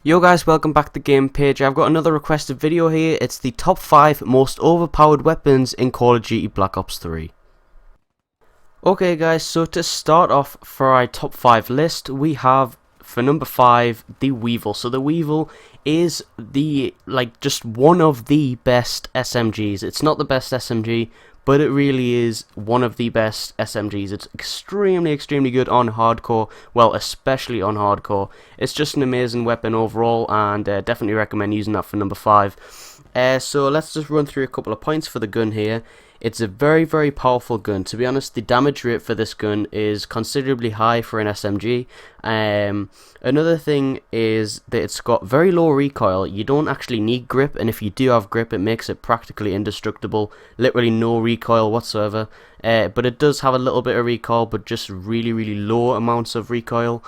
Yo guys, welcome back to TheGamingPage. I've got another requested video here. It's the top 5 most overpowered weapons in Call of Duty Black Ops 3. Okay guys, so to start off for our top 5 list, we have for number 5 the Weevil. So the Weevil is just one of the best SMGs. It's not the best SMG, but it really is one of the best SMGs. It's extremely good on hardcore, well, especially on hardcore. It's just an amazing weapon overall, and definitely recommend using that for number 5. So let's just run through a couple of points for the gun here. It's a very powerful gun. To be honest, the damage rate for this gun is considerably high for an SMG. Another thing is that it's got very low recoil. You don't actually need grip, and if you do have grip, it makes it practically indestructible. Literally no recoil whatsoever. But it does have a little bit of recoil, but just really low amounts of recoil.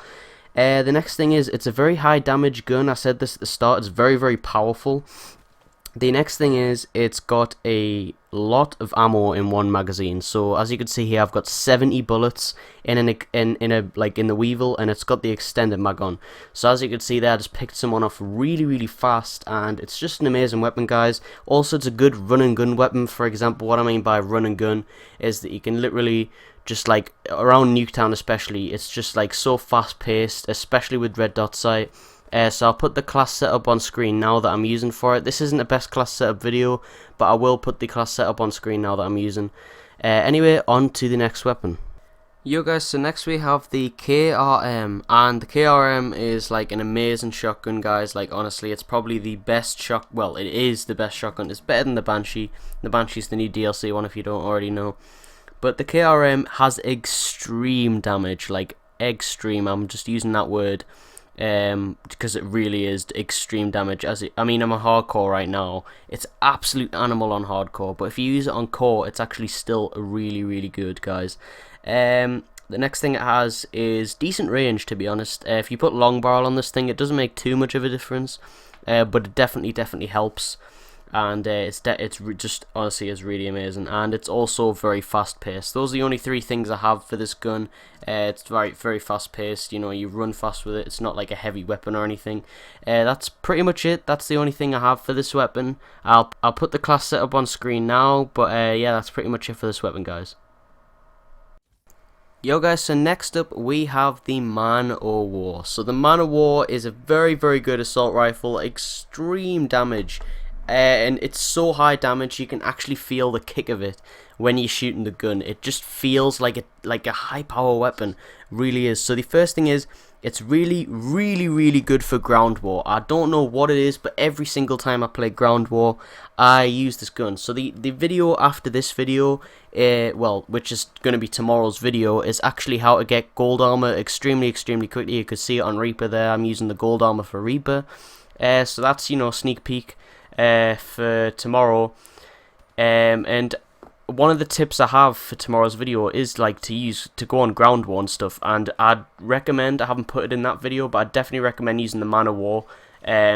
The next thing is it's a very high damage gun. I said this at the start. It's very powerful. The next thing is it's got a lot of ammo in one magazine. So as you can see here, I've got 70 bullets in the Weevil, and it's got the extended mag on. So as you can see there, I just picked someone off really fast, and it's just an amazing weapon, guys. Also, it's a good run and gun weapon. For example, what I mean by run and gun is that you can literally just around Nuketown especially, it's just so fast paced, especially with red dot sight. So I'll put the class setup on screen now that I'm using for it. This isn't the best class setup video, but I will put the class setup on screen now that I'm using. Anyway, on to the next weapon. Yo guys, so next we have the KRM, and the KRM is an amazing shotgun, guys. Honestly, it's probably the best well, it is the best shotgun. It's better than the Banshee. The Banshee's the new DLC one if you don't already know. But the KRM has extreme damage, extreme. I'm just using that word because it really is extreme damage. I'm a hardcore right now. It's absolute animal on hardcore, but if you use it on core, it's actually still really good, guys. The next thing it has is decent range, to be honest. If you put long barrel on this thing, it doesn't make too much of a difference, but it definitely helps. And it's just honestly is really amazing, and it's also very fast paced. Those are the only 3 things I have for this gun. It's very fast paced. You know, you run fast with it. It's not like a heavy weapon or anything. That's pretty much it. That's the only thing I have for this weapon. I'll put the class setup on screen now, but yeah, that's pretty much it for this weapon, guys. Yo guys, so next up we have the Man O' War. So the Man O' War is a very good assault rifle, extreme damage. And it's so high damage you can actually feel the kick of it when you're shooting the gun. It just feels like a high power weapon, really is. So the first thing is it's really good for ground war. I don't know what it is, but every single time I play ground war I use this gun. So the video after this video, well, which is going to be tomorrow's video, is actually how to get gold armor extremely quickly. You could see it on Reaper there. I'm using the gold armor for Reaper. So that's, you know, sneak peek for tomorrow. And one of the tips I have for tomorrow's video is to go on ground war and stuff, and I'd recommend, I haven't put it in that video, but I'd definitely recommend using the Man O' War,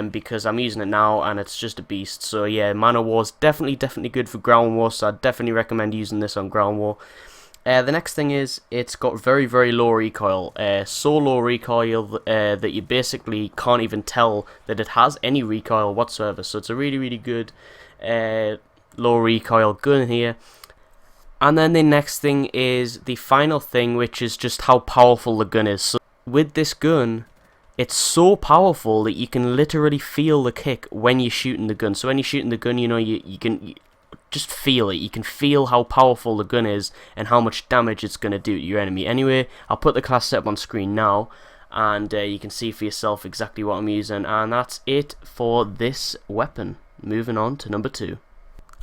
because I'm using it now and it's just a beast. So yeah, Man O' War is definitely good for ground war, so I'd definitely recommend using this on ground war. The next thing is it's got very low recoil, so low recoil that you basically can't even tell that it has any recoil whatsoever. So it's a really good low recoil gun here. And then the next thing is the final thing, which is just how powerful the gun is. So with this gun, it's so powerful that you can literally feel the kick when you're shooting the gun. So when you're shooting the gun, you know, you can just feel it. You can feel how powerful the gun is and how much damage it's going to do to your enemy. Anyway, I'll put the class setup on screen now, and you can see for yourself exactly what I'm using. And that's it for this weapon. Moving on to number 2.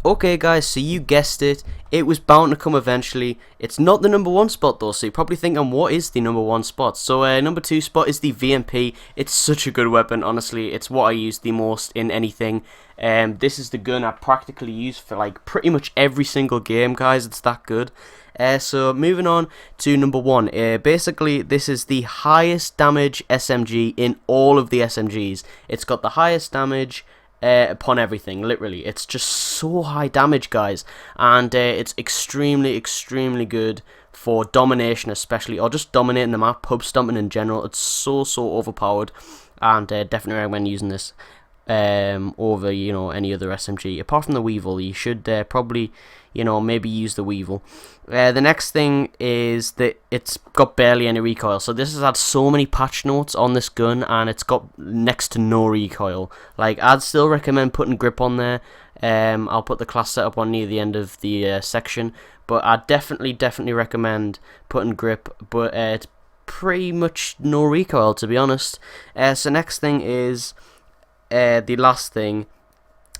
Okay guys, so you guessed it, it was bound to come eventually. It's not the number 1 spot though, so you're probably thinking, what is the number 1 spot? So number 2 spot is the VMP. It's such a good weapon, honestly. It's what I use the most in anything. This is the gun I practically use for pretty much every single game, guys. It's that good. So moving on to number 1. Basically, this is the highest damage SMG in all of the SMGs. It's got the highest damage upon everything, literally. It's just so high damage, guys, and it's extremely good for domination especially, or just dominating the map, pub stomping in general. It's so overpowered. and definitely recommend using this over any other SMG. Apart from the Weevil, you should probably maybe use the Weevil. The next thing is that it's got barely any recoil, so this has had so many patch notes on this gun, and it's got next to no recoil. Like, I'd still recommend putting grip on there. I'll put the class setup on near the end of the section, but I definitely recommend putting grip, but it's pretty much no recoil, to be honest. So next thing is the last thing,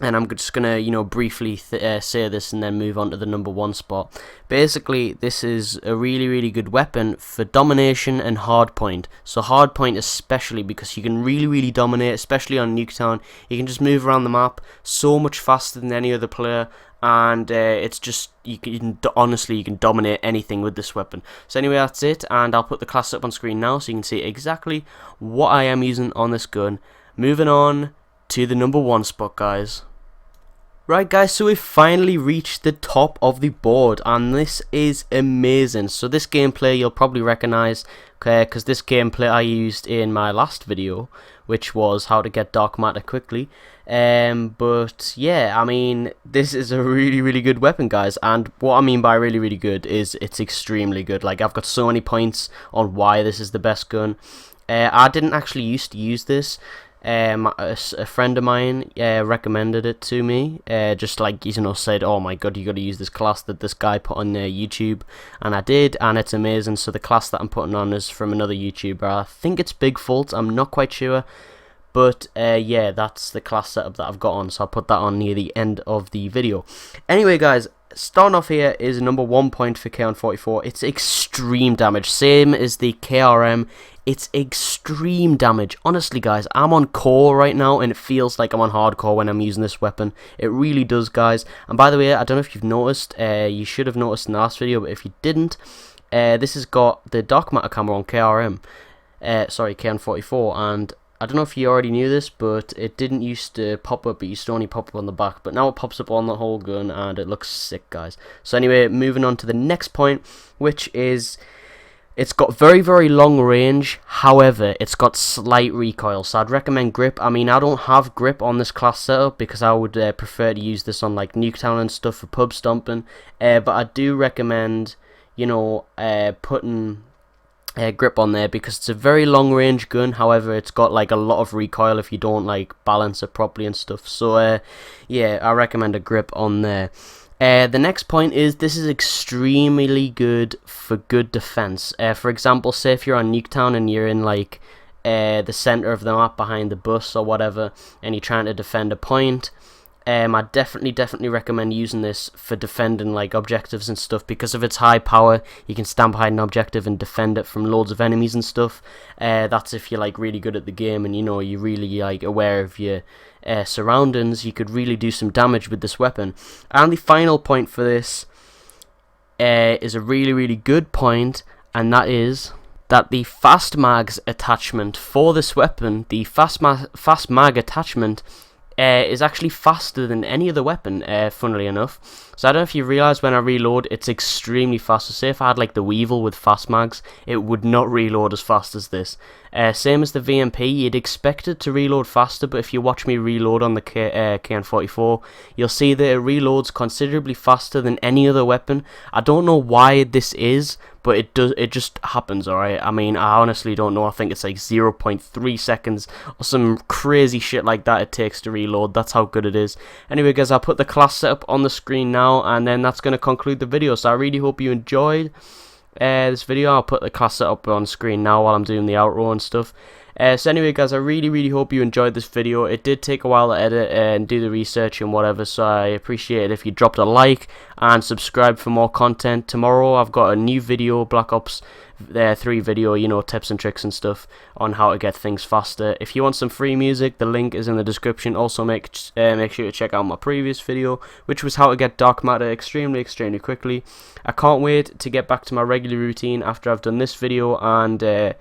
and I'm just gonna briefly say this and then move on to the number 1 spot. Basically, this is a really good weapon for domination and hardpoint. So hardpoint especially, because you can really dominate, especially on Nuketown. You can just move around the map so much faster than any other player, and it's just honestly you can dominate anything with this weapon. So anyway, that's it, and I'll put the class up on screen now so you can see exactly what I am using on this gun. Moving on to the number 1 spot, guys. Right, guys, so we've finally reached the top of the board, and this is amazing. So this gameplay you'll probably recognize, okay, because this gameplay I used in my last video, which was how to get dark matter quickly. But yeah, I mean, this is a really good weapon, guys, and what I mean by really good is it's extremely good. Like, I've got so many points on why this is the best gun. I didn't actually used to use this. A friend of mine recommended it to me, just like, said, oh my god, you gotta use this class that this guy put on YouTube, and I did, and it's amazing. So the class that I'm putting on is from another YouTuber. I think it's Big Fault, I'm not quite sure, but yeah, that's the class setup that I've got on, so I'll put that on near the end of the video. Anyway, guys, starting off here is number 1 point for KN44. It's extreme damage, same as the KRM. It's extreme damage. Honestly, guys, I'm on core right now, and it feels like I'm on hardcore when I'm using this weapon. It really does, guys. And by the way, I don't know if you've noticed, you should have noticed in the last video, but if you didn't, this has got the dark matter camera on KRM. Sorry, KN44, and I don't know if you already knew this, but it didn't used to pop up. It used to only pop up on the back, but now it pops up on the whole gun, and it looks sick, guys. So anyway, moving on to the next point, which is, it's got very long range, however, it's got slight recoil, so I'd recommend grip. I mean, I don't have grip on this class setup because I would prefer to use this on like Nuketown and stuff for pub stomping, but I do recommend, putting grip on there because it's a very long range gun. However, it's got like a lot of recoil if you don't like balance it properly and stuff. So yeah, I recommend a grip on there. The next point is, this is extremely good for good defense. For example, say if you're on Nuketown and you're in like the center of the map behind the bus or whatever, and you're trying to defend a point, I definitely recommend using this for defending like objectives and stuff, because of its high power. You can stand behind an objective and defend it from loads of enemies and stuff. That's if you're like really good at the game and you're really like aware of your surroundings. You could really do some damage with this weapon. And the final point for this is a really good point, and that is that the fast mags attachment for this weapon, the fast mag attachment, is actually faster than any other weapon, funnily enough. So I don't know if you realise, when I reload, it's extremely fast. So say if I had like the Weevil with fast mags, it would not reload as fast as this. Same as the VMP, you'd expect it to reload faster, but if you watch me reload on the KN44, you'll see that it reloads considerably faster than any other weapon. I don't know why this is, but it does. It just happens, alright? I mean, I honestly don't know. I think it's like 0.3 seconds or some crazy shit like that it takes to reload. That's how good it is. Anyway, guys, I'll put the class setup on the screen now, and then that's going to conclude the video. So I really hope you enjoyed this video. I'll put the class setup on screen now while I'm doing the outro and stuff. So anyway, guys, I really hope you enjoyed this video. It did take a while to edit and do the research and whatever, so I appreciate it if you dropped a like and subscribe for more content. Tomorrow I've got a new video, Black Ops 3 video, tips and tricks and stuff on how to get things faster. If you want some free music, the link is in the description. Also make sure to check out my previous video, which was how to get dark matter extremely quickly. I can't wait to get back to my regular routine after I've done this video, and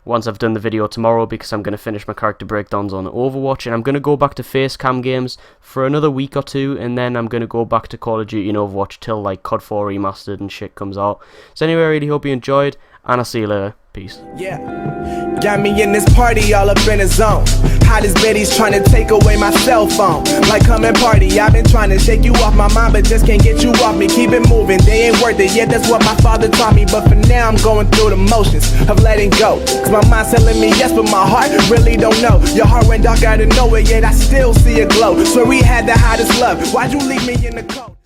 once I've done the video tomorrow, because I'm going to finish my character breakdowns on Overwatch, and I'm going to go back to face cam games for another week or two, and then I'm going to go back to Call of Duty and Overwatch till like COD 4 Remastered and shit comes out. So anyway, I really hope you enjoyed, and I'll see you later. Peace. Yeah, got me in this party all up in the zone. Hottest Betty's trying to take away my cell phone. Like, come and party, I've been trying to shake you off my mind, but just can't get you off me. Keep it moving, they ain't worth it. Yeah, that's what my father taught me, but for now I'm going through the motions of letting go. Cause my mind's telling me yes, but my heart really don't know. Your heart went dark out of nowhere, yet I still see a glow. So we had the hottest love, why'd you leave me in the cold?